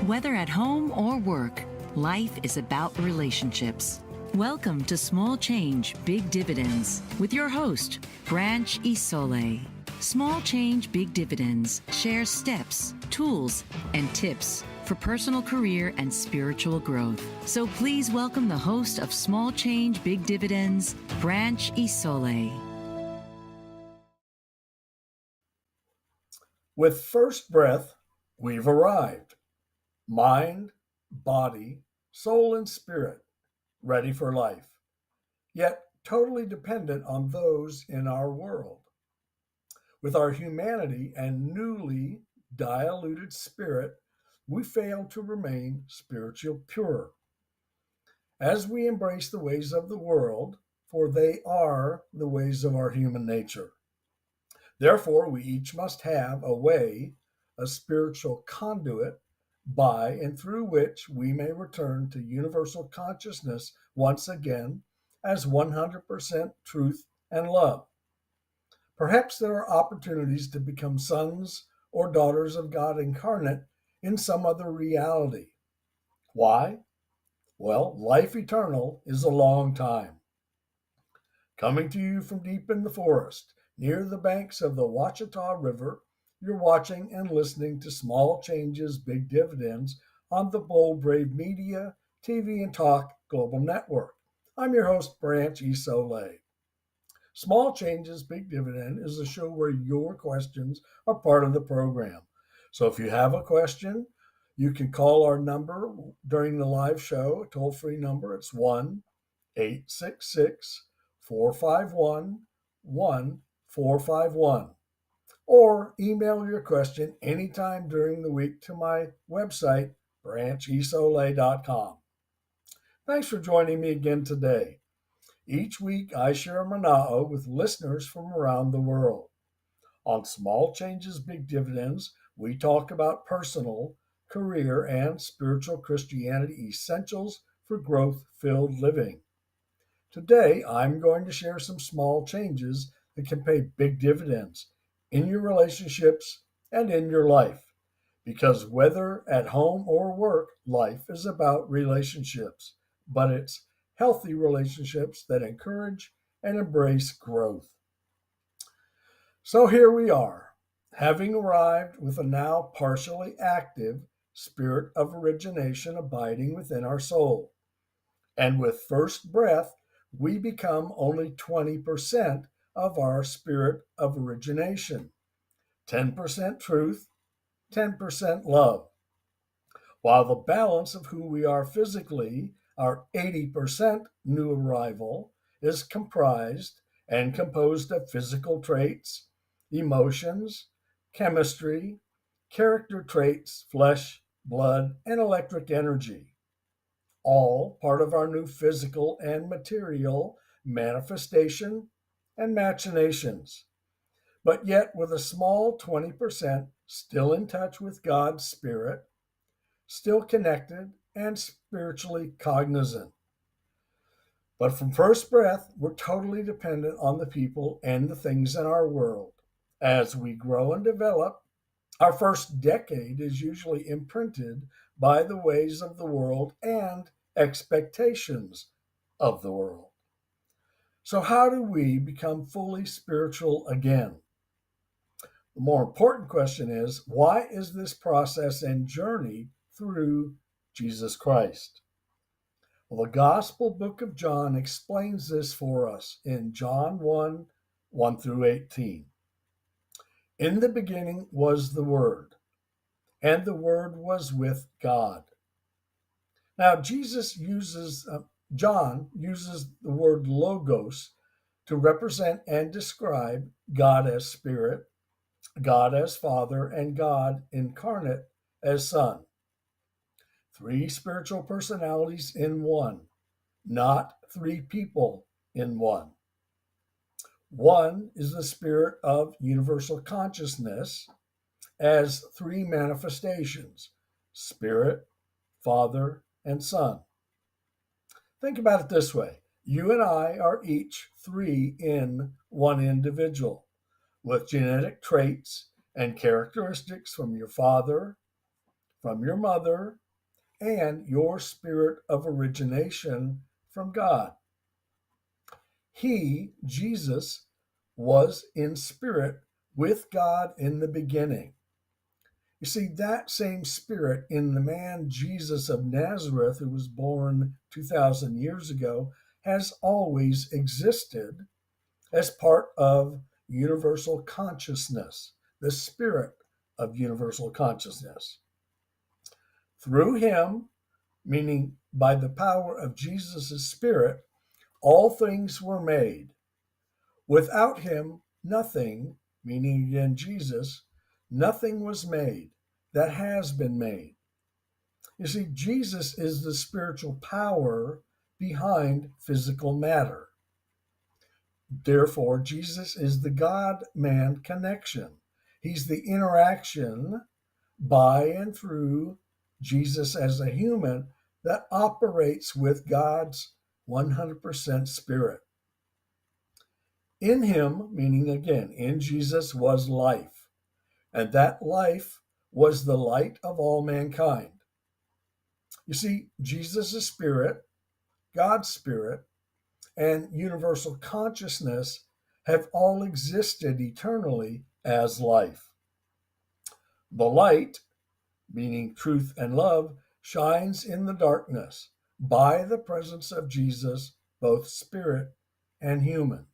Whether at home or work, life is about relationships. Welcome to Small Change, Big Dividends with your host, Branch Isole. Small Change, Big Dividends shares steps, tools, and tips for personal career and spiritual growth. So please welcome the host of Small Change, Big Dividends, Branch Isole. With first breath, we've arrived. Mind, body, soul, and spirit, ready for life, yet totally dependent on those in our world. With our humanity and newly diluted spirit, we fail to remain spiritual pure. As we embrace the ways of the world, for they are the ways of our human nature. Therefore, we each must have a way, a spiritual conduit, by and through which we may return to universal consciousness once again as 100% truth and love. Perhaps there are opportunities to become sons or daughters of God incarnate in some other reality. Why? Well, life eternal is a long time. Coming to you from deep in the forest, near the banks of the Ouachita River, you're watching and listening to Small Changes, Big Dividends on the Bold Brave Media, TV and Talk Global Network. I'm your host, Branch Isole. Small Changes, Big Dividend is a show where your questions are part of the program. So if you have a question, you can call our number during the live show, a toll-free number. It's 1-866-451-1451. Or email your question anytime during the week to my website, branchisole.com. Thanks for joining me again today. Each week, I share mana'o with listeners from around the world. On Small Changes, Big Dividends, we talk about personal, career, and spiritual Christianity essentials for growth-filled living. Today, I'm going to share some small changes that can pay big dividends in your relationships and in your life. Because whether at home or work, life is about relationships, but it's healthy relationships that encourage and embrace growth. So here we are, having arrived with a now partially active spirit of origination abiding within our soul. And with first breath, we become only 20% of our spirit of origination. 10% truth, 10% love. While the balance of who we are physically, our 80% new arrival, is comprised and composed of physical traits, emotions, chemistry, character traits, flesh, blood, and electric energy. All part of our new physical and material manifestation and machinations, but yet with a small 20% still in touch with God's Spirit, still connected and spiritually cognizant. But from first breath, we're totally dependent on the people and the things in our world. As we grow and develop, our first decade is usually imprinted by the ways of the world and expectations of the world. So how do we become fully spiritual again? The more important question is, why is this process and journey through Jesus Christ? Well, the Gospel book of John explains this for us in John 1 through 18. In the beginning was the Word, and the Word was with God. Now, John uses the word logos to represent and describe God as Spirit, God as Father, and God incarnate as Son. Three spiritual personalities in one, not three people in one. One is the spirit of universal consciousness as three manifestations, Spirit, Father, and Son. Think about it this way. You and I are each three in one individual, with genetic traits and characteristics from your father, from your mother and your spirit of origination from God. He, Jesus, was in spirit with God in the beginning. You see, that same spirit in the man Jesus of Nazareth, who was born 2,000 years ago, has always existed as part of universal consciousness, the spirit of universal consciousness. Through him, meaning by the power of Jesus' spirit, all things were made. Without him, nothing, meaning again Jesus, nothing was made that has been made. You see, Jesus is the spiritual power behind physical matter. Therefore, Jesus is the God-man connection. He's the interaction by and through Jesus as a human that operates with God's 100% spirit. In him, meaning again, in Jesus was life, and that life was the light of all mankind. You see, Jesus' spirit, God's spirit, and universal consciousness have all existed eternally as life. The light, meaning truth and love, shines in the darkness by the presence of Jesus, both spirit and human.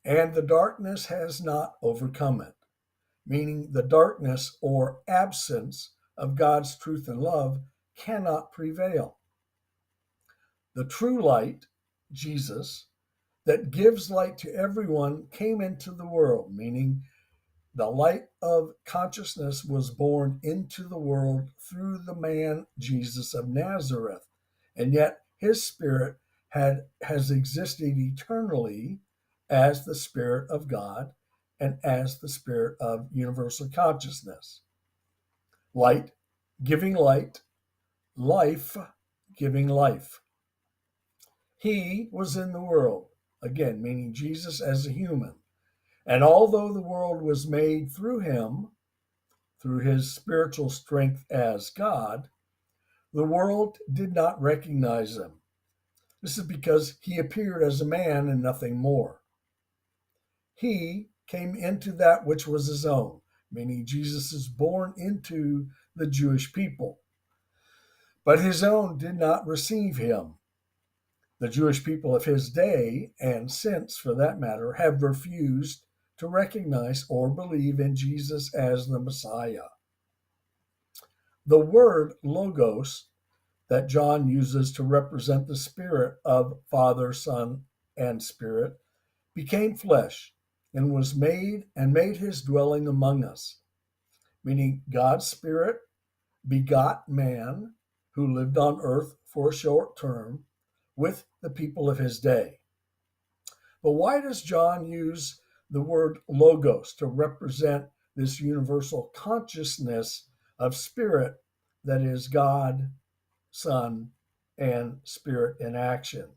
And the darkness has not overcome it, meaning the darkness or absence of God's truth and love cannot prevail. The true light, Jesus, that gives light to everyone came into the world, meaning the light of consciousness was born into the world through the man Jesus of Nazareth. And yet his spirit has existed eternally as the Spirit of God and as the Spirit of universal consciousness. Light giving light, life giving life. He was in the world, again, meaning Jesus as a human. And although the world was made through him, through his spiritual strength as God, the world did not recognize him. This is because he appeared as a man and nothing more. He came into that which was his own, meaning Jesus is born into the Jewish people. But his own did not receive him. The Jewish people of his day, and since for that matter, have refused to recognize or believe in Jesus as the Messiah. The word logos that John uses to represent the Spirit of Father, Son, and Spirit became flesh and was made his dwelling among us, meaning God's Spirit begot man who lived on earth for a short term with the people of his day. But why does John use the word logos to represent this universal consciousness of spirit that is God, Son, and Spirit in action?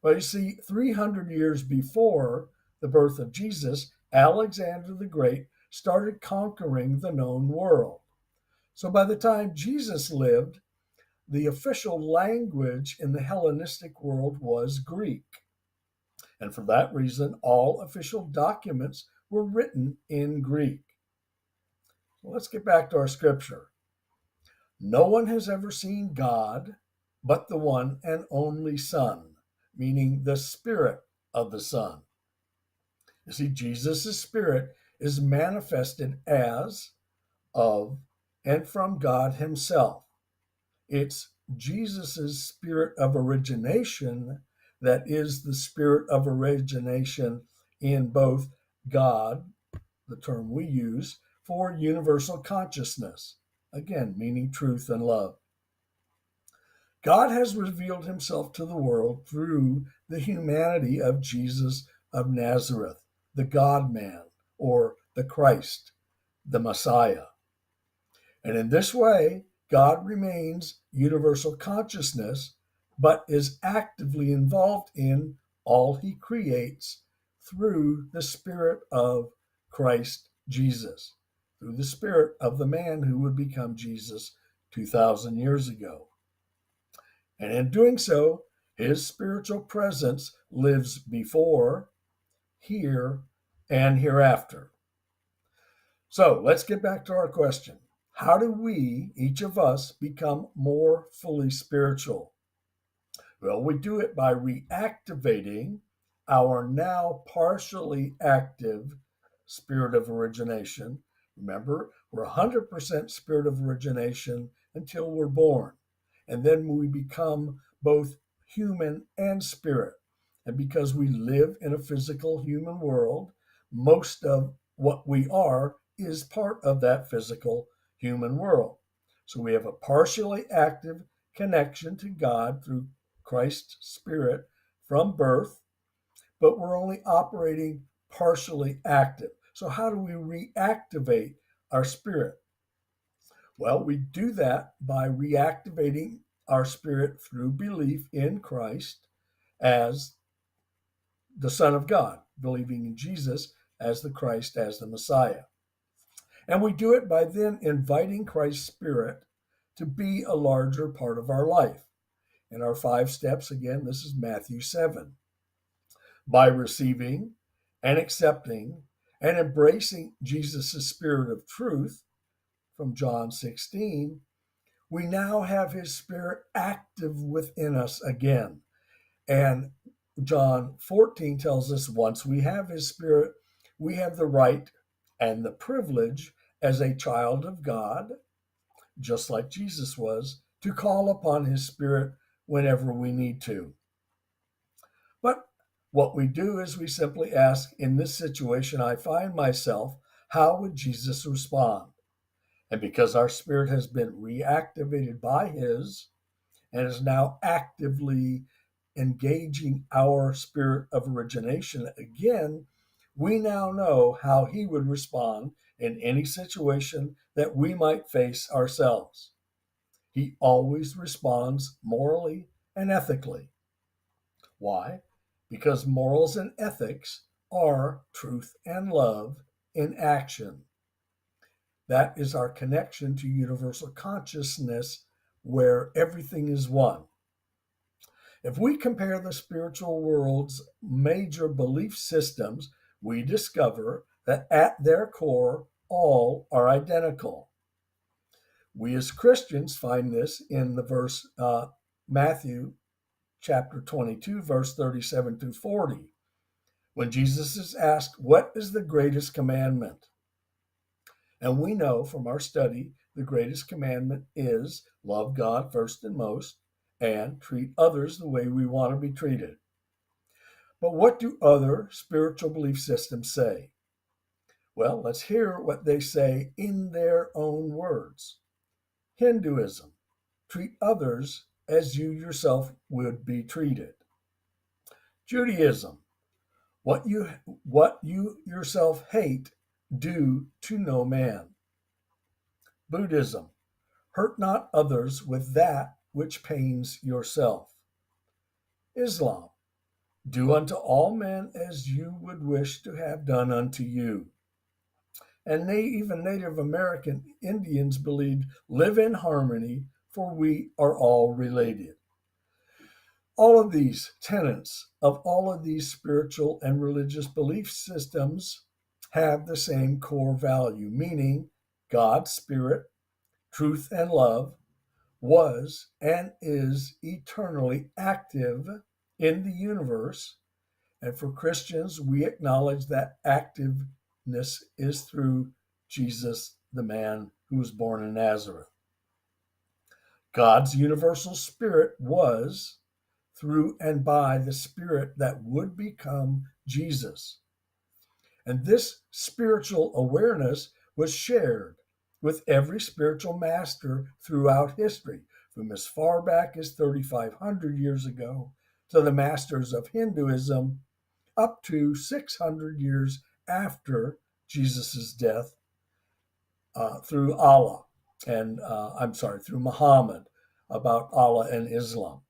Well, you see, 300 years before the birth of Jesus, Alexander the Great started conquering the known world. So by the time Jesus lived, the official language in the Hellenistic world was Greek. And for that reason, all official documents were written in Greek. So let's get back to our scripture. No one has ever seen God but the one and only Son, meaning the Spirit of the Son. You see, Jesus' Spirit is manifested as, of, and from God himself. It's Jesus' spirit of origination that is the spirit of origination in both God, the term we use, for universal consciousness, again, meaning truth and love. God has revealed himself to the world through the humanity of Jesus of Nazareth, the God-man, or the Christ, the Messiah. And in this way, God remains universal consciousness, but is actively involved in all he creates through the Spirit of Christ Jesus. through the spirit of the man who would become Jesus 2,000 years ago. And in doing so, his spiritual presence lives before, here, and hereafter. So let's get back to our question. How do we, each of us, become more fully spiritual? Well, we do it by reactivating our now partially active spirit of origination. Remember, we're 100% spirit of origination until we're born. And then we become both human and spirit. And because we live in a physical human world, most of what we are is part of that physical human world. So we have a partially active connection to God through Christ's Spirit from birth, but we're only operating partially active. So, how do we reactivate our spirit? Well, we do that by reactivating our spirit through belief in Christ as the Son of God, believing in Jesus as the Christ, as the Messiah. And we do it by then inviting Christ's Spirit to be a larger part of our life. In our 5 steps, again, this is Matthew 7. By receiving and accepting and embracing Jesus' spirit of truth from John 16, we now have his spirit active within us again. And John 14 tells us once we have his spirit, we have the right and the privilege as a child of God, just like Jesus was, to call upon his spirit whenever we need to. But what we do is we simply ask, in this situation I find myself, how would Jesus respond? And because our spirit has been reactivated by his and is now actively engaging our spirit of origination again, we now know how he would respond in any situation that we might face ourselves. He always responds morally and ethically. Why? Because morals and ethics are truth and love in action. That is our connection to universal consciousness where everything is one. If we compare the spiritual world's major belief systems, we discover that at their core, all are identical. We as Christians find this in the verse Matthew chapter 22, verse 37 through 40, when Jesus is asked, what is the greatest commandment? And we know from our study, the greatest commandment is love God first and most, and treat others the way we want to be treated. But what do other spiritual belief systems say? Well, let's hear what they say in their own words. Hinduism, treat others as you yourself would be treated. Judaism, what you yourself hate, do to no man. Buddhism, hurt not others with that which pains yourself. Islam, do unto all men as you would wish to have done unto you. And even Native American Indians believed, live in harmony, for we are all related. All of these tenets of all of these spiritual and religious belief systems have the same core value, meaning God's Spirit, truth, and love was and is eternally active in the universe. And for Christians, we acknowledge that activeness is through Jesus, the man who was born in Nazareth. God's universal spirit was through and by the Spirit that would become Jesus. And this spiritual awareness was shared with every spiritual master throughout history, from as far back as 3,500 years ago to the masters of Hinduism up to 600 years after Jesus' death through through Muhammad, about Allah and Islam.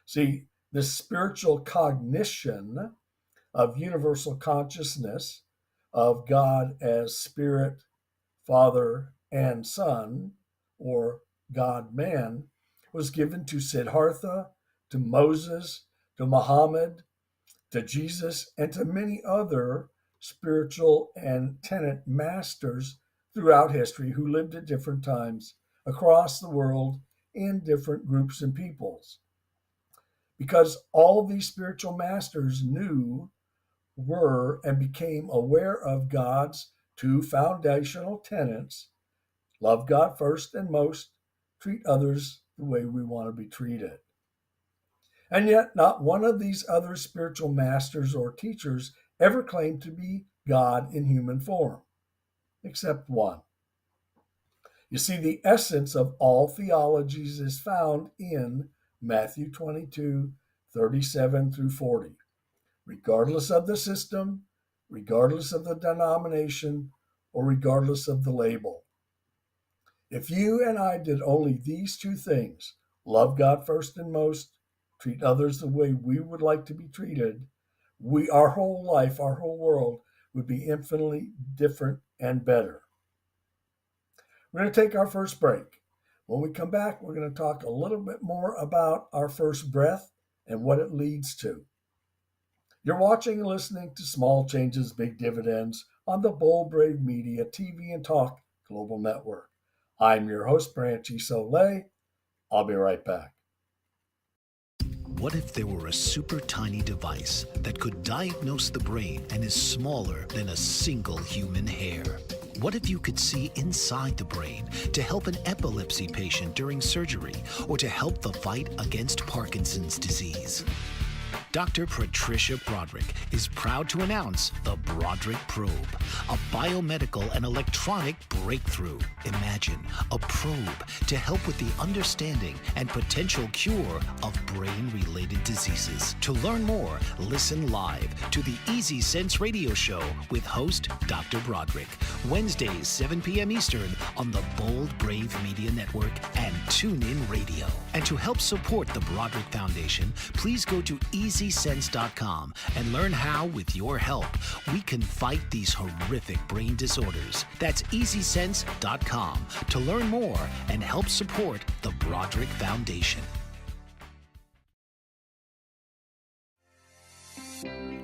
See, this spiritual cognition of universal consciousness of God as spirit Father and Son, or God man, was given to Siddhartha, to Moses, to Muhammad, to Jesus, and to many other spiritual and tenet masters throughout history who lived at different times across the world in different groups and peoples. Because all of these spiritual masters knew, were, and became aware of God's two foundational tenets: love God first and most, treat others the way we want to be treated. And yet, not one of these other spiritual masters or teachers ever claimed to be God in human form, except one. You see, the essence of all theologies is found in Matthew 22:37 through 40. Regardless of the system, regardless of the denomination, or regardless of the label. If you and I did only these two things, love God first and most, treat others the way we would like to be treated, our whole life, our whole world would be infinitely different and better. We're going to take our first break. When we come back, we're going to talk a little bit more about our first breath and what it leads to. You're watching and listening to Small Changes, Big Dividends on the Bold Brave Media TV and Talk Global Network. I'm your host, Branch Isole. I'll be right back. What if there were a super tiny device that could diagnose the brain and is smaller than a single human hair? What if you could see inside the brain to help an epilepsy patient during surgery or to help the fight against Parkinson's disease? Dr. Patricia Broderick is proud to announce the Broderick Probe, a biomedical and electronic breakthrough. Imagine a probe to help with the understanding and potential cure of brain-related diseases. To learn more, listen live to the Easy Sense radio show with host Dr. Broderick, Wednesdays 7 p.m. Eastern on the Bold Brave Media Network and TuneIn Radio. And to help support the Broderick Foundation, please go to EasySense.com and learn how, with your help, we can fight these horrific brain disorders. That's EasySense.com to learn more and help support the Broderick Foundation.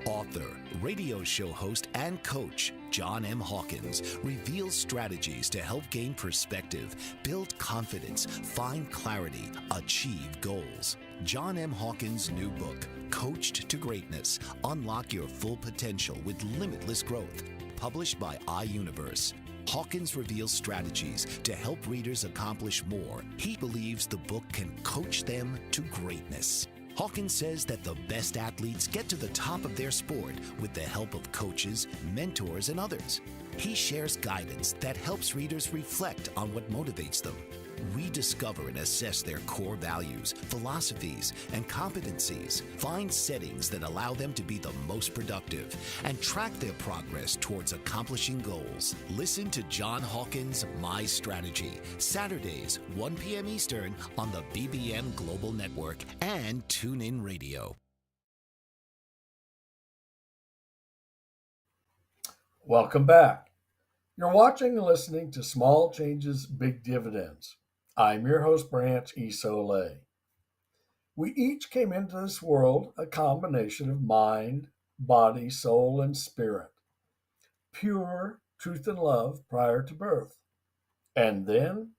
Author, radio show host, and coach John M. Hawkins reveals strategies to help gain perspective, build confidence, find clarity, achieve goals. John M. Hawkins' new book, Coached to Greatness, Unlock Your Full Potential with Limitless Growth, published by iUniverse. Hawkins reveals strategies to help readers accomplish more. He believes the book can coach them to greatness. Hawkins says that the best athletes get to the top of their sport with the help of coaches, mentors, and others. He shares guidance that helps readers reflect on what motivates them. We discover and assess their core values, philosophies, and competencies, find settings that allow them to be the most productive, and track their progress towards accomplishing goals. Listen to John Hawkins' My Strategy, Saturdays, 1 p.m. Eastern on the BBM Global Network and TuneIn Radio. Welcome back. You're watching and listening to Small Changes, Big Dividends. I'm your host, Branch Isole. We each came into this world a combination of mind, body, soul, and spirit. Pure truth and love prior to birth. And then,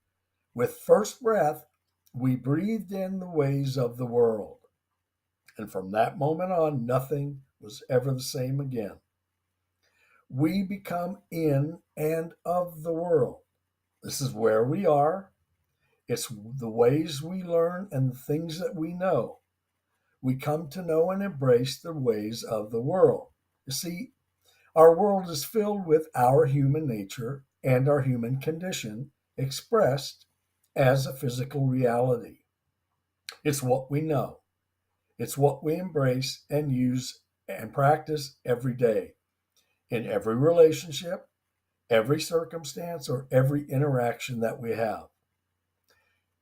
with first breath, we breathed in the ways of the world. And from that moment on, nothing was ever the same again. We become in and of the world. This is where we are. It's the ways we learn and the things that we know. We come to know and embrace the ways of the world. You see, our world is filled with our human nature and our human condition expressed as a physical reality. It's what we know. It's what we embrace and use and practice every day, in every relationship, every circumstance, or every interaction that we have.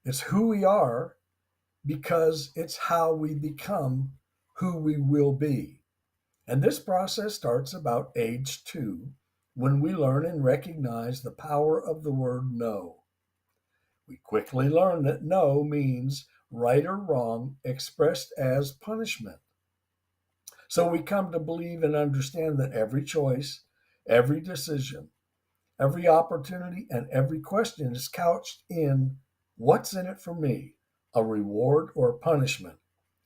It's who we are because it's how we become who we will be. And this process starts about age 2 when we learn and recognize the power of the word no. We quickly learn that no means right or wrong expressed as punishment. So we come to believe and understand that every choice, every decision, every opportunity, and every question is couched in what's in it for me, a reward or punishment,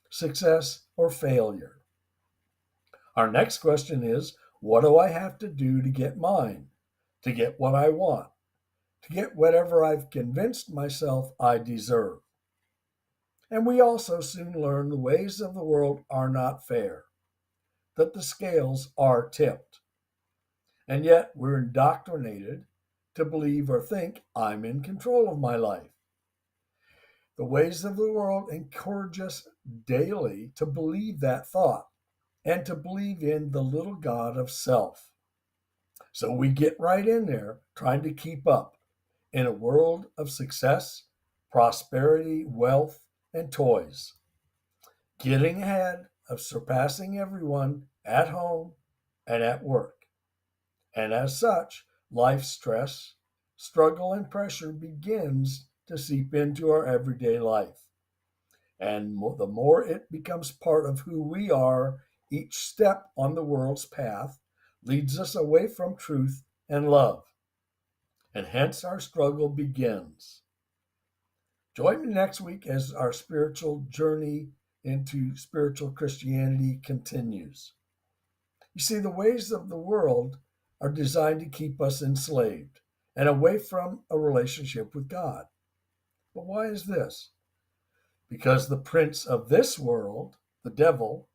success or failure. Our next question is, what do I have to do to get mine, to get what I want, to get whatever I've convinced myself I deserve? And we also soon learn the ways of the world are not fair, that the scales are tipped. And yet we're indoctrinated to believe or think I'm in control of my life. The ways of the world encourage us daily to believe that thought and to believe in the little god of self. So we get right in there trying to keep up in a world of success, prosperity, wealth, and toys, getting ahead of surpassing everyone at home and at work. And as such, life's stress, struggle, and pressure begins to seep into our everyday life. And the more it becomes part of who we are, each step on the world's path leads us away from truth and love. And hence our struggle begins. Join me next week as our spiritual journey into spiritual Christianity continues. You see, the ways of the world are designed to keep us enslaved and away from a relationship with God. But why is this? Because the prince of this world, the devil,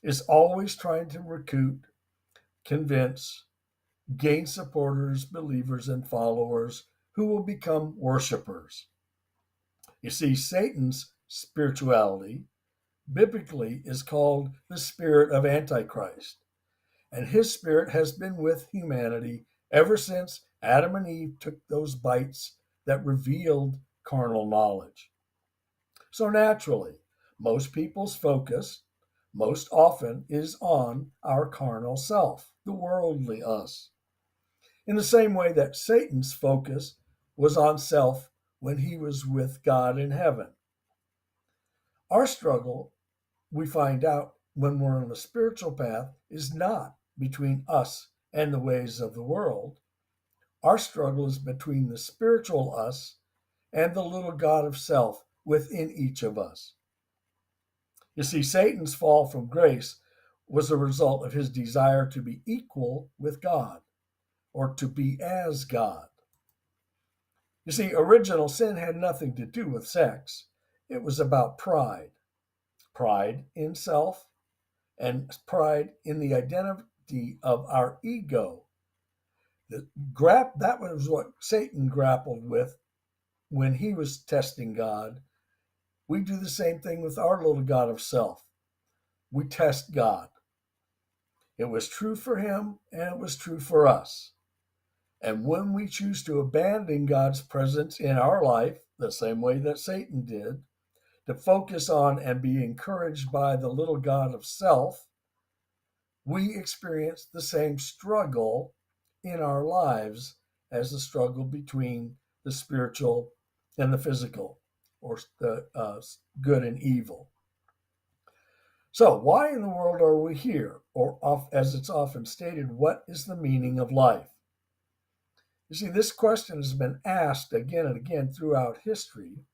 is always trying to recruit, convince, gain supporters, believers, and followers who will become worshipers. You see, Satan's spirituality biblically is called the spirit of Antichrist, and his spirit has been with humanity ever since Adam and Eve took those bites that revealed carnal knowledge. So naturally, most people's focus most often is on our carnal self, the worldly us, in the same way that Satan's focus was on self when he was with God in heaven. Our struggle, we find out when we're on the spiritual path, is not between us and the ways of the world. Our struggle is between the spiritual us and the little God of self within each of us. You see, Satan's fall from grace was a result of his desire to be equal with God or to be as God. You see, original sin had nothing to do with sex. It was about pride, pride in self, and pride in the identity of our ego. That was what Satan grappled with when he was testing God. We do the same thing with our little God of self. We test God. It was true for him and it was true for us. And when we choose to abandon God's presence in our life, the same way that Satan did, to focus on and be encouraged by the little God of self, we experience the same struggle in our lives as the struggle between the spiritual and the physical, or the good and evil. So, why in the world are we here? Or, as it's often stated, what is the meaning of life? You see, this question has been asked again and again throughout history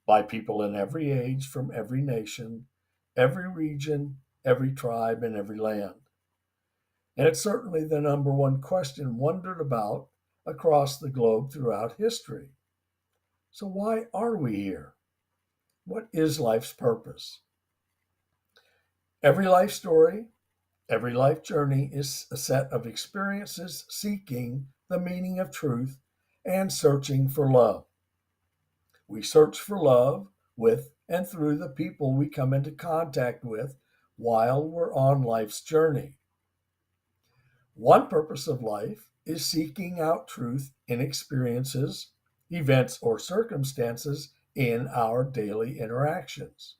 by people in every age, from every nation, every region, every tribe, and every land. And it's certainly the number one question wondered about across the globe throughout history. So, why are we here? What is life's purpose? Every life story, every life journey is a set of experiences seeking the meaning of truth and searching for love. We search for love with and through the people we come into contact with while we're on life's journey. One purpose of life is seeking out truth in experiences, events, or circumstances in our daily interactions.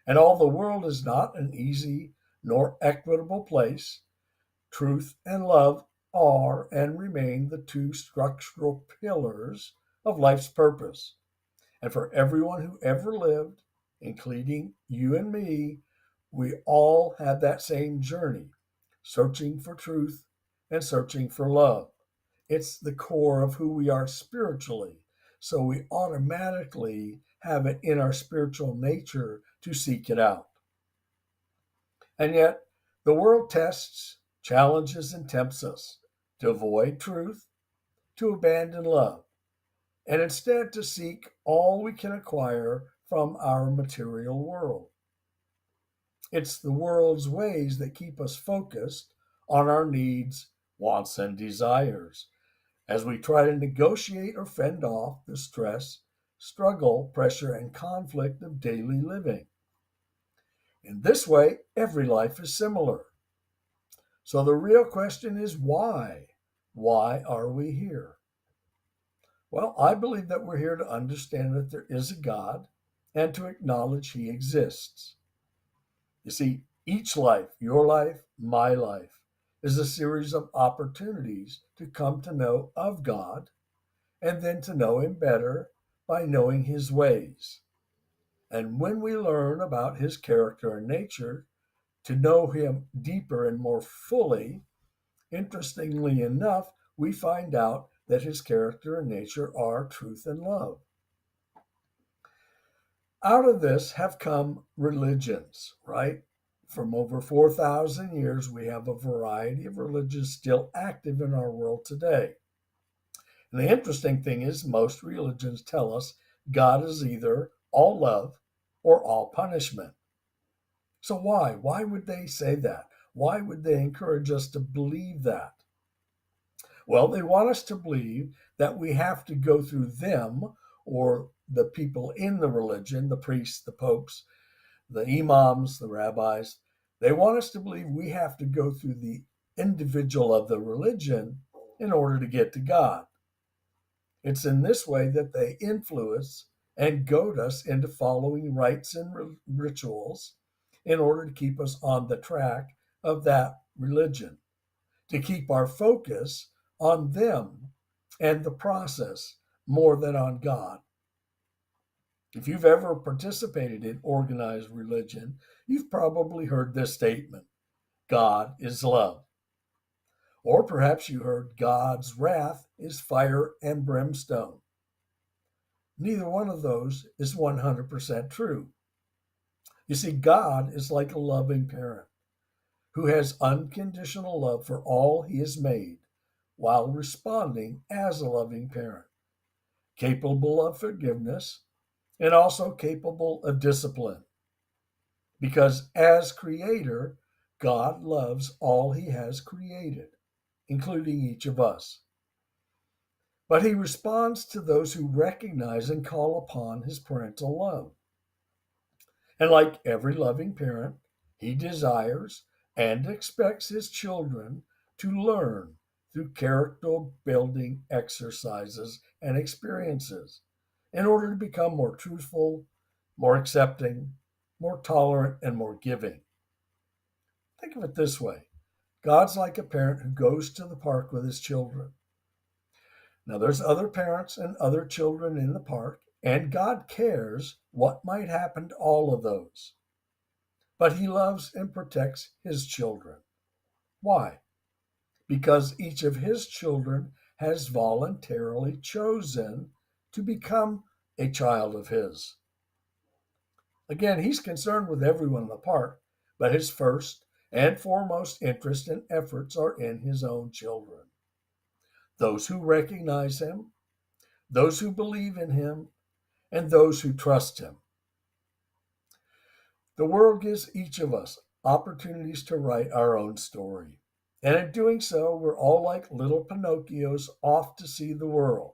And although the world is not an easy nor equitable place, truth and love are and remain the two structural pillars of life's purpose. And for everyone who ever lived, including you and me, we all had that same journey, searching for truth and searching for love. It's the core of who we are spiritually. So we automatically have it in our spiritual nature to seek it out. And yet, the world tests, challenges, and tempts us to avoid truth, to abandon love, and instead to seek all we can acquire from our material world. It's the world's ways that keep us focused on our needs, wants, and desires as we try to negotiate or fend off the stress, struggle, pressure, and conflict of daily living. In this way, every life is similar. So the real question is why? Why are we here? Well, I believe that we're here to understand that there is a God and to acknowledge He exists. You see, each life, your life, my life, is a series of opportunities to come to know of God and then to know Him better by knowing His ways. And when we learn about His character and nature, to know Him deeper and more fully, interestingly enough, we find out that His character and nature are truth and love. Out of this have come religions, right? From over 4,000 years, we have a variety of religions still active in our world today. And the interesting thing is, most religions tell us God is either all love or all punishment. So why? Why would they say that? Why would they encourage us to believe that? Well, they want us to believe that we have to go through them or the people in the religion, the priests, the popes, the imams, the rabbis. They want us to believe we have to go through the individual of the religion in order to get to God. It's in this way that they influence and goad us into following rites and rituals in order to keep us on the track of that religion, to keep our focus on them and the process more than on God. If you've ever participated in organized religion, you've probably heard this statement: God is love. Or perhaps you heard God's wrath is fire and brimstone. Neither one of those is 100% true. You see, God is like a loving parent who has unconditional love for all He has made while responding as a loving parent, capable of forgiveness and also capable of discipline. Because as creator, God loves all He has created, including each of us. But He responds to those who recognize and call upon His parental love. And like every loving parent, He desires and expects His children to learn through character building exercises and experiences in order to become more truthful, more accepting, more tolerant, and more giving. Think of it this way: God's like a parent who goes to the park with his children. Now, there's other parents and other children in the park, and God cares what might happen to all of those. But He loves and protects His children. Why? Because each of His children has voluntarily chosen to become a child of His. Again, He's concerned with everyone in the park, but His first and foremost interest and efforts are in His own children. Those who recognize Him, those who believe in Him, and those who trust Him. The world gives each of us opportunities to write our own story. And in doing so, we're all like little Pinocchios off to see the world,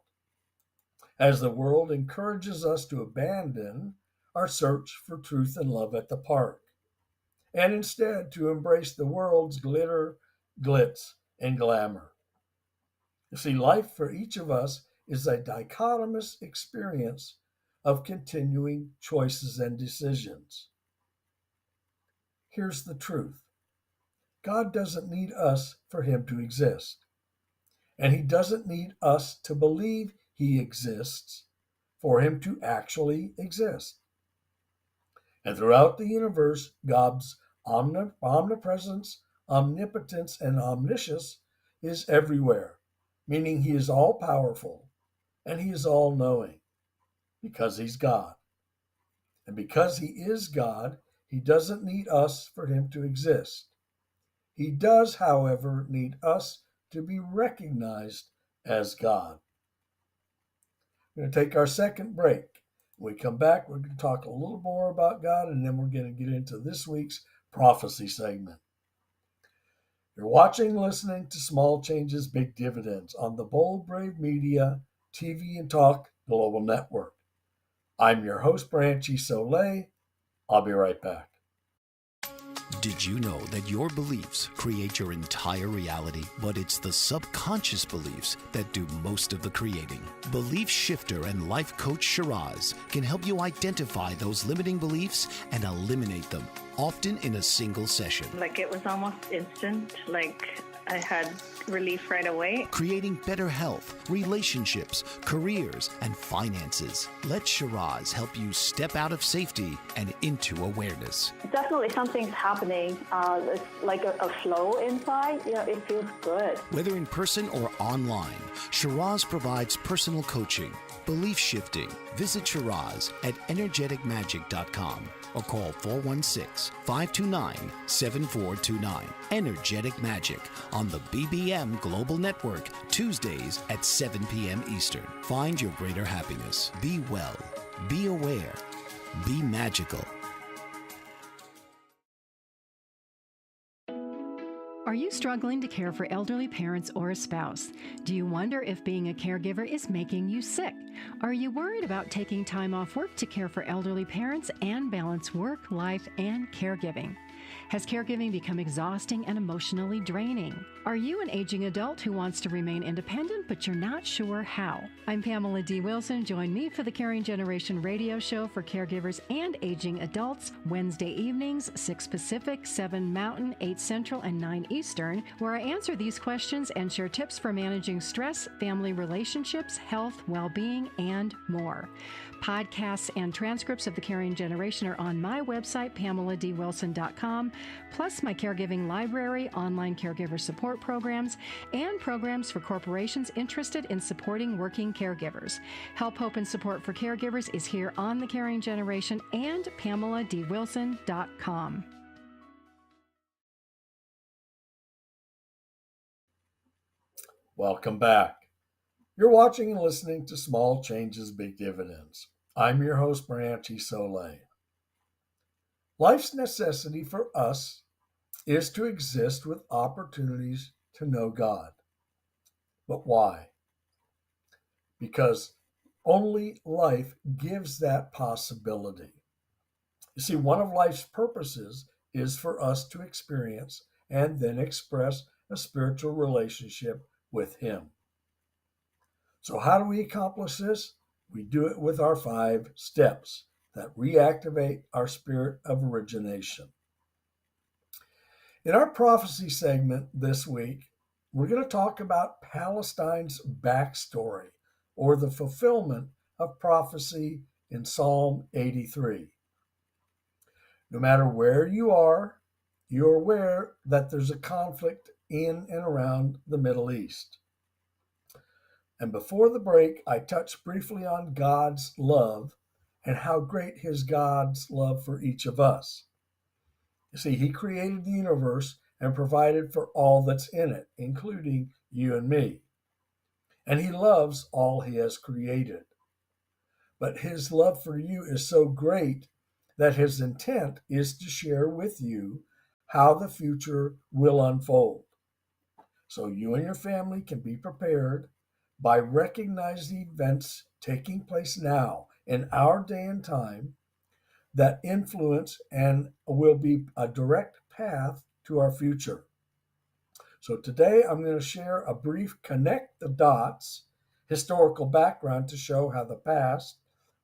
as the world encourages us to abandon our search for truth and love at the park, and instead to embrace the world's glitter, glitz, and glamour. You see, life for each of us is a dichotomous experience of continuing choices and decisions. Here's the truth: God doesn't need us for Him to exist. And he doesn't need us to believe he exists for him to actually exist. And throughout the universe, God's omnipresence, omnipotence, and omniscience is everywhere, meaning he is all powerful and he is all knowing because he's God. And because he is God, he doesn't need us for him to exist. He does, however, need us to be recognized as God. We're going to take our second break. When we come back, we're going to talk a little more about God, and then we're going to get into this week's prophecy segment. You're watching and listening to Small Changes, Big Dividends on the Bold Brave Media TV and Talk Global Network. I'm your host, Branch Isole. I'll be right back. Did you know that your beliefs create your entire reality, but it's the subconscious beliefs that do most of the creating? Belief shifter and life coach Shiraz can help you identify those limiting beliefs and eliminate them, often in a single session. Like it was almost instant, like I had relief right away. Creating better health, relationships, careers, and finances. Let Shiraz help you step out of safety and into awareness. Definitely something's happening. It's like a flow inside. It feels good. Whether in person or online, Shiraz provides personal coaching, belief shifting. Visit Shiraz at energeticmagic.com or call 416-529-7429. Energetic Magic on the BBM Global Network, Tuesdays at 7 p.m. Eastern. Find your greater happiness. Be well. Be aware. Be magical. Are you struggling to care for elderly parents or a spouse? Do you wonder if being a caregiver is making you sick? Are you worried about taking time off work to care for elderly parents and balance work, life, and caregiving? Has caregiving become exhausting and emotionally draining? Are you an aging adult who wants to remain independent but you're not sure how? I'm Pamela D. Wilson. Join me for the Caring Generation radio show for caregivers and aging adults, Wednesday evenings, 6 Pacific, 7 Mountain, 8 Central, and 9 Eastern, where I answer these questions and share tips for managing stress, family relationships, health, well-being, and more. Podcasts and transcripts of the Caring Generation are on my website, PamelaDWilson.com, plus my caregiving library, online caregiver support programs, and programs for corporations interested in supporting working caregivers. Help, hope, and support for caregivers is here on the Caring Generation and PamelaDWilson.com. Welcome back. You're watching and listening to Small Changes, Big Dividends. I'm your host, Branch Isole. Life's necessity for us is to exist with opportunities to know God. But why? Because only life gives that possibility. You see, one of life's purposes is for us to experience and then express a spiritual relationship with Him. So how do we accomplish this? We do it with our 5 steps that reactivate our spirit of origination. In our prophecy segment this week, we're going to talk about Palestine's backstory, or the fulfillment of prophecy in Psalm 83. No matter where you are, you're aware that there's a conflict in and around the Middle East. And before the break, I touched briefly on God's love and how great His God's love for each of us. You see, He created the universe and provided for all that's in it, including you and me. And He loves all He has created. But His love for you is so great that His intent is to share with you how the future will unfold. So you and your family can be prepared by recognizing events taking place now in our day and time that influence and will be a direct path to our future. So today I'm going to share a brief connect the dots historical background to show how the past,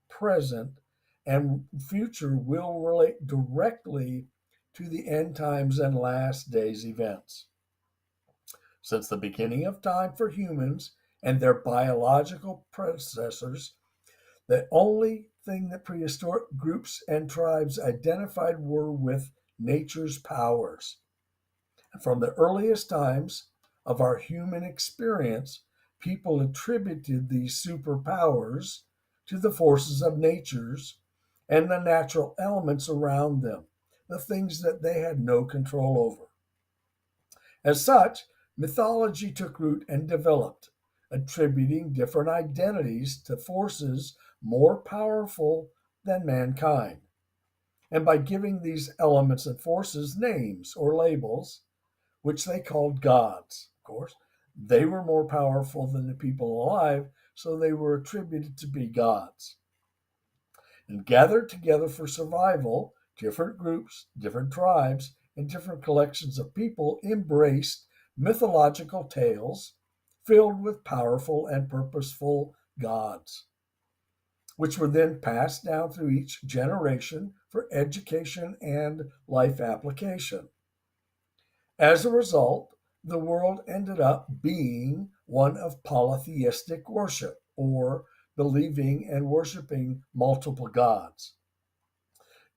present, and future will relate directly to the end times and last days events. Since the beginning of time for humans and their biological predecessors, the only thing that prehistoric groups and tribes identified were with nature's powers. And from the earliest times of our human experience, people attributed these superpowers to the forces of natures and the natural elements around them, the things that they had no control over. As such, mythology took root and developed, attributing different identities to forces more powerful than mankind. And by giving these elements and forces names or labels, which they called gods, of course, they were more powerful than the people alive, so they were attributed to be gods. And gathered together for survival, different groups, different tribes, and different collections of people embraced mythological tales filled with powerful and purposeful gods, which were then passed down through each generation for education and life application. As a result, the world ended up being one of polytheistic worship, or believing and worshiping multiple gods.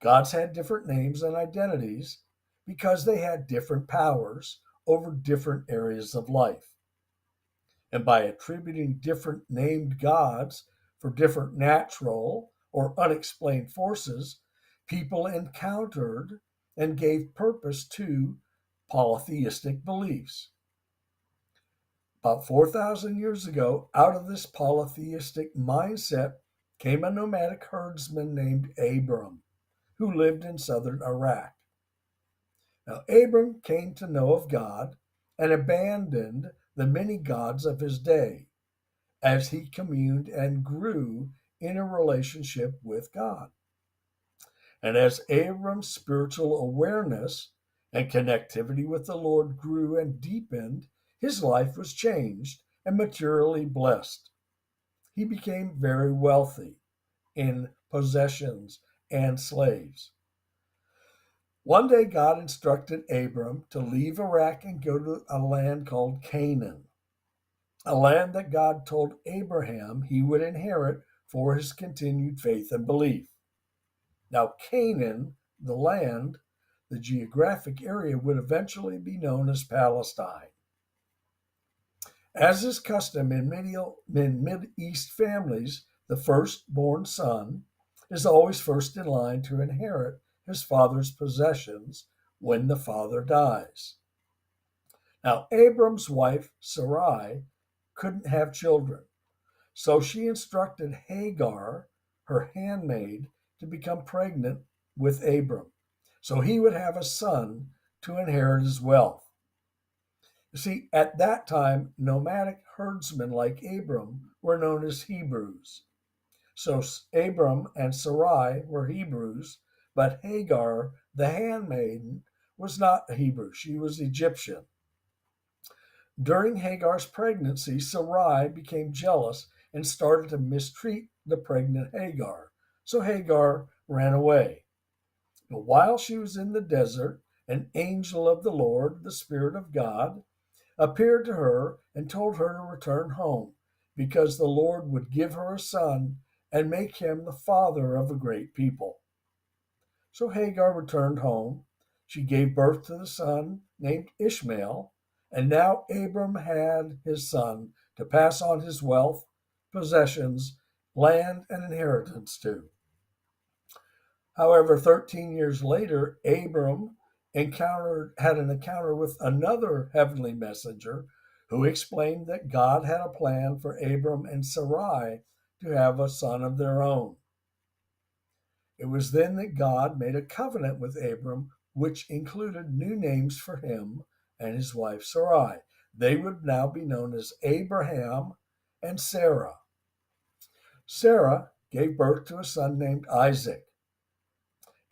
Gods had different names and identities because they had different powers over different areas of life. And by attributing different named gods for different natural or unexplained forces, people encountered and gave purpose to polytheistic beliefs. About 4,000 years ago, out of this polytheistic mindset came a nomadic herdsman named Abram, who lived in southern Iraq. Now, Abram came to know of God and abandoned the many gods of his day as he communed and grew in a relationship with God. And as Abram's spiritual awareness and connectivity with the Lord grew and deepened, his life was changed and materially blessed. He became very wealthy in possessions and slaves. One day, God instructed Abram to leave Iraq and go to a land called Canaan, a land that God told Abraham he would inherit for his continued faith and belief. Now, Canaan, the land, the geographic area, would eventually be known as Palestine. As is custom in Mid-East families, the firstborn son is always first in line to inherit his father's possessions when the father dies. Now, Abram's wife, Sarai, couldn't have children, so she instructed Hagar, her handmaid, to become pregnant with Abram, so he would have a son to inherit his wealth. You see, at that time, nomadic herdsmen like Abram were known as Hebrews. So Abram and Sarai were Hebrews, but Hagar, the handmaiden, was not a Hebrew. She was Egyptian. During Hagar's pregnancy, Sarai became jealous and started to mistreat the pregnant Hagar. So Hagar ran away. But while she was in the desert, an angel of the Lord, the Spirit of God, appeared to her and told her to return home, because the Lord would give her a son and make him the father of a great people. So Hagar returned home. She gave birth to the son named Ishmael, and now Abram had his son to pass on his wealth, possessions, land, and inheritance to. However, 13 years later, Abram had an encounter with another heavenly messenger who explained that God had a plan for Abram and Sarai to have a son of their own. It was then that God made a covenant with Abram, which included new names for him and his wife Sarai. They would now be known as Abraham and Sarah. Sarah gave birth to a son named Isaac.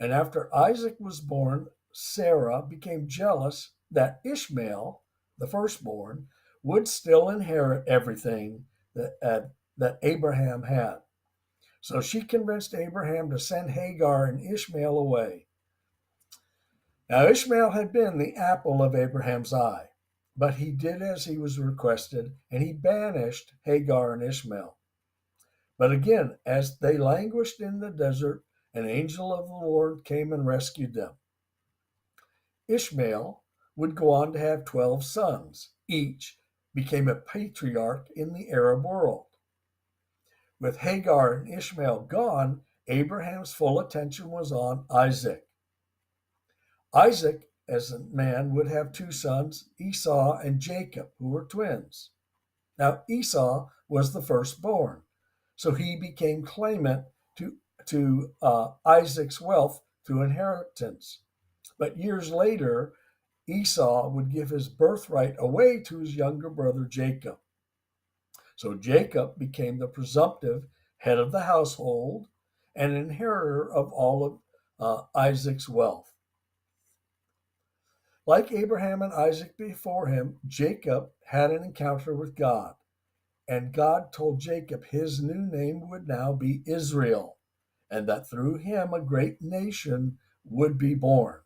And after Isaac was born, Sarah became jealous that Ishmael, the firstborn, would still inherit everything that Abraham had. So she convinced Abraham to send Hagar and Ishmael away. Now, Ishmael had been the apple of Abraham's eye. but he did as he was requested, and he banished Hagar and Ishmael. But again, as they languished in the desert, an angel of the Lord came and rescued them. Ishmael would go on to have 12 sons. Each became a patriarch in the Arab world. With Hagar and Ishmael gone, Abraham's full attention was on Isaac. Isaac, as a man, would have two sons, Esau and Jacob, who were twins. Now, Esau was the firstborn, so he became claimant to Isaac's wealth through inheritance. But years later, Esau would give his birthright away to his younger brother Jacob. So Jacob became the presumptive head of the household and inheritor of all of Isaac's wealth. Like Abraham and Isaac before him, Jacob had an encounter with God, and God told Jacob his new name would now be Israel, and that through him a great nation would be born.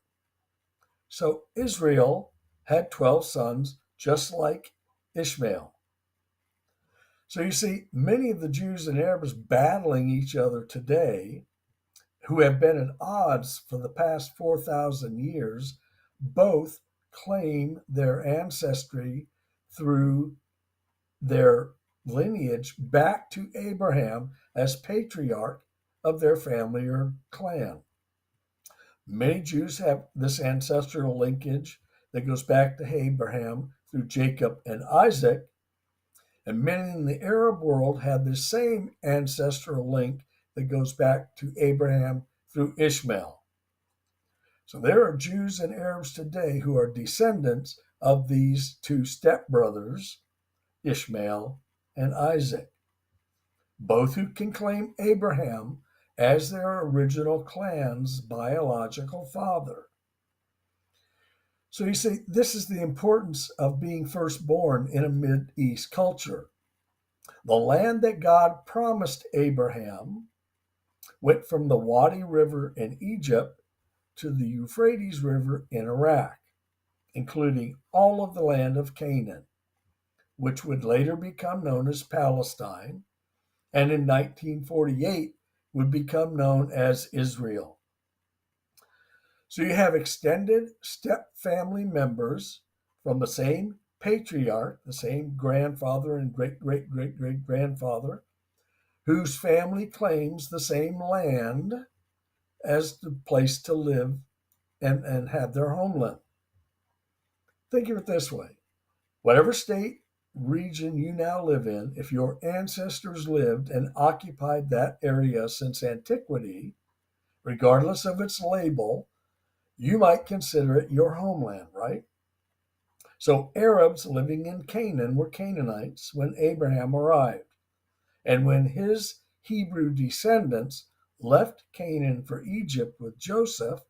So Israel had 12 sons, just like Ishmael. So you see, many of the Jews and Arabs battling each other today, who have been at odds for the past 4,000 years, both claim their ancestry through their lineage back to Abraham as patriarch of their family or clan. Many Jews have this ancestral linkage that goes back to Abraham through Jacob and Isaac, and many in the Arab world have the same ancestral link that goes back to Abraham through Ishmael. So there are Jews and Arabs today who are descendants of these two stepbrothers, Ishmael and Isaac, both who can claim Abraham as their original clan's biological father. So you see, this is the importance of being firstborn in a Mideast culture. The land that God promised Abraham went from the Wadi River in Egypt to the Euphrates River in Iraq, including all of the land of Canaan, which would later become known as Palestine, and in 1948 would become known as Israel. So you have extended step family members from the same patriarch, the same grandfather and great-great-great-great-grandfather, whose family claims the same land as the place to live and have their homeland. Think of it this way. Whatever state, region you now live in, if your ancestors lived and occupied that area since antiquity, regardless of its label, you might consider it your homeland, right? So Arabs living in Canaan were Canaanites when Abraham arrived. And when his Hebrew descendants left Canaan for Egypt with Joseph,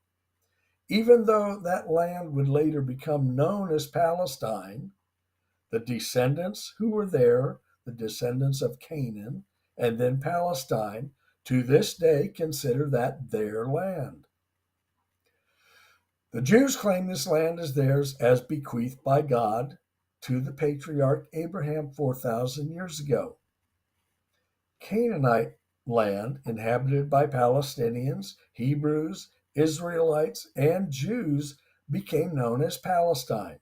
even though that land would later become known as Palestine, the descendants who were there, the descendants of Canaan, and then Palestine, to this day consider that their land. The Jews claim this land is theirs as bequeathed by God to the patriarch Abraham 4,000 years ago. Canaanite land inhabited by Palestinians, Hebrews, Israelites, and Jews became known as Palestine.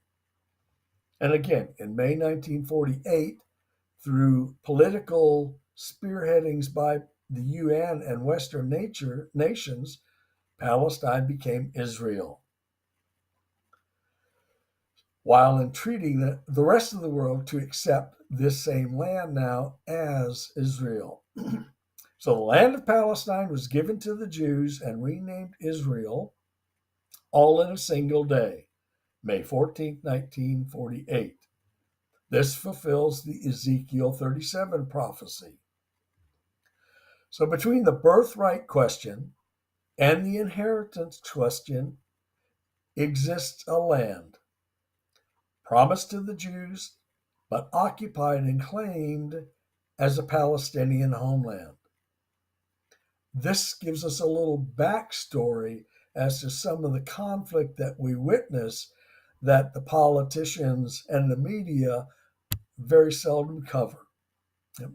And again, in May 1948, through political spearheadings by the UN and Western nations, Palestine became Israel, while entreating the rest of the world to accept this same land now as Israel. So the land of Palestine was given to the Jews and renamed Israel, all in a single day, May 14, 1948. This fulfills the Ezekiel 37 prophecy. So between the birthright question and the inheritance question exists a land promised to the Jews, but occupied and claimed as a Palestinian homeland. This gives us a little backstory as to some of the conflict that we witness that the politicians and the media very seldom cover.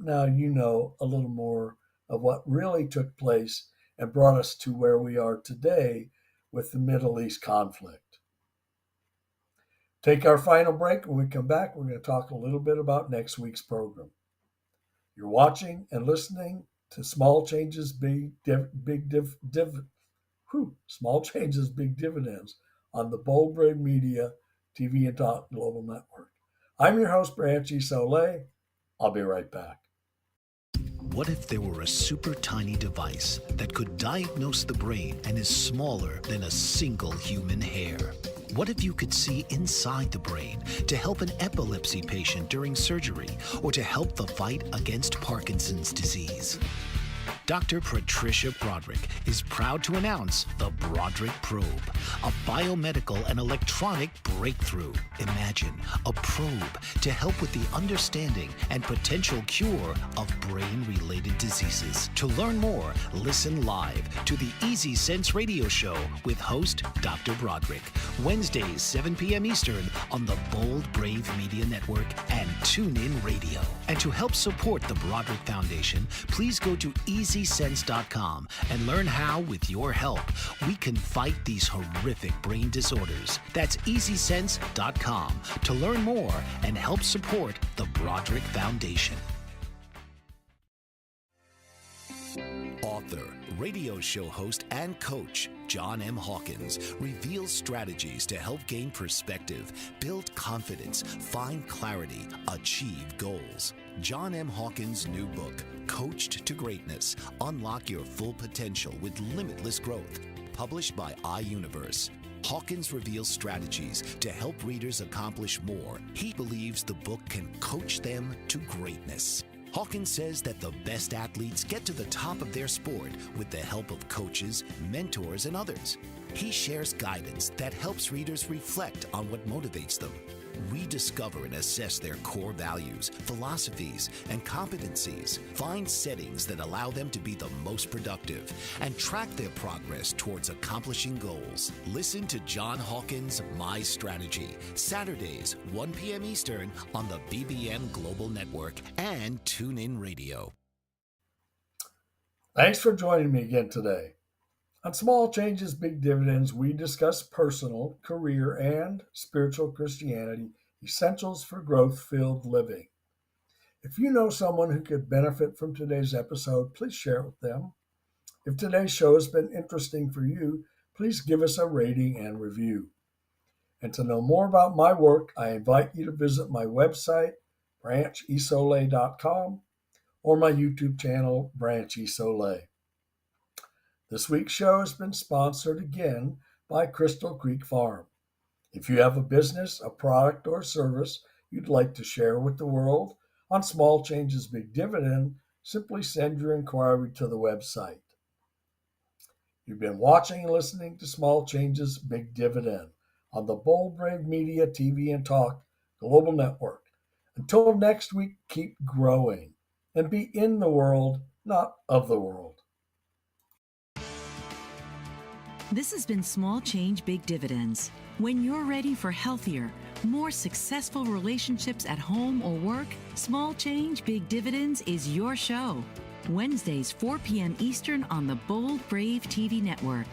Now you know a little more of what really took place and brought us to where we are today with the Middle East conflict. Take our final break. When we come back, we're going to talk a little bit about next week's program. You're watching and listening to Small Changes, Big Dividends on the Bold Brave Media TV and Talk Global Network. I'm your host, Branch Isole. I'll be right back. What if there were a super tiny device that could diagnose the brain and is smaller than a single human hair? What if you could see inside the brain to help an epilepsy patient during surgery or to help the fight against Parkinson's disease? Dr. Patricia Broderick is proud to announce the Broderick Probe, a biomedical and electronic breakthrough. Imagine a probe to help with the understanding and potential cure of brain-related diseases. To learn more, listen live to the Easy Sense radio show with host Dr. Broderick, Wednesdays 7 p.m. Eastern on the Bold Brave Media Network and TuneIn Radio. And to help support the Broderick Foundation, please go to EasySense.com and learn how, with your help, we can fight these horrific brain disorders. That's EasySense.com to learn more and help support the Broderick Foundation. Author, radio show host, and coach John M. Hawkins reveals strategies to help gain perspective, build confidence, find clarity, achieve goals. John M. Hawkins' new book, Coached to Greatness, Unlock Your Full Potential with Limitless Growth, published by iUniverse. Hawkins reveals strategies to help readers accomplish more. He believes the book can coach them to greatness. Hawkins says that the best athletes get to the top of their sport with the help of coaches, mentors, and others. He shares guidance that helps readers reflect on what motivates them. We discover and assess their core values, philosophies, and competencies, find settings that allow them to be the most productive, and track their progress towards accomplishing goals. Listen to John Hawkins' My Strategy, Saturdays, 1 p.m. Eastern on the BBM Global Network and TuneIn Radio. Thanks for joining me again today. On Small Changes, Big Dividends, we discuss personal, career, and spiritual Christianity essentials for growth-filled living. If you know someone who could benefit from today's episode, please share it with them. If today's show has been interesting for you, please give us a rating and review. And to know more about my work, I invite you to visit my website, branchisole.com, or my YouTube channel, Branch Isole. This week's show has been sponsored again by Crystal Creek Farm. If you have a business, a product, or service you'd like to share with the world on Small Changes, Big Dividend, simply send your inquiry to the website. You've been watching and listening to Small Changes, Big Dividend on the Bold Brave Media TV and Talk Global Network. Until next week, keep growing and be in the world, not of the world. This has been Small Change, Big Dividends. When you're ready for healthier, more successful relationships at home or work, Small Change, Big Dividends is your show. Wednesdays, 4 p.m. Eastern on the Bold Brave TV Network.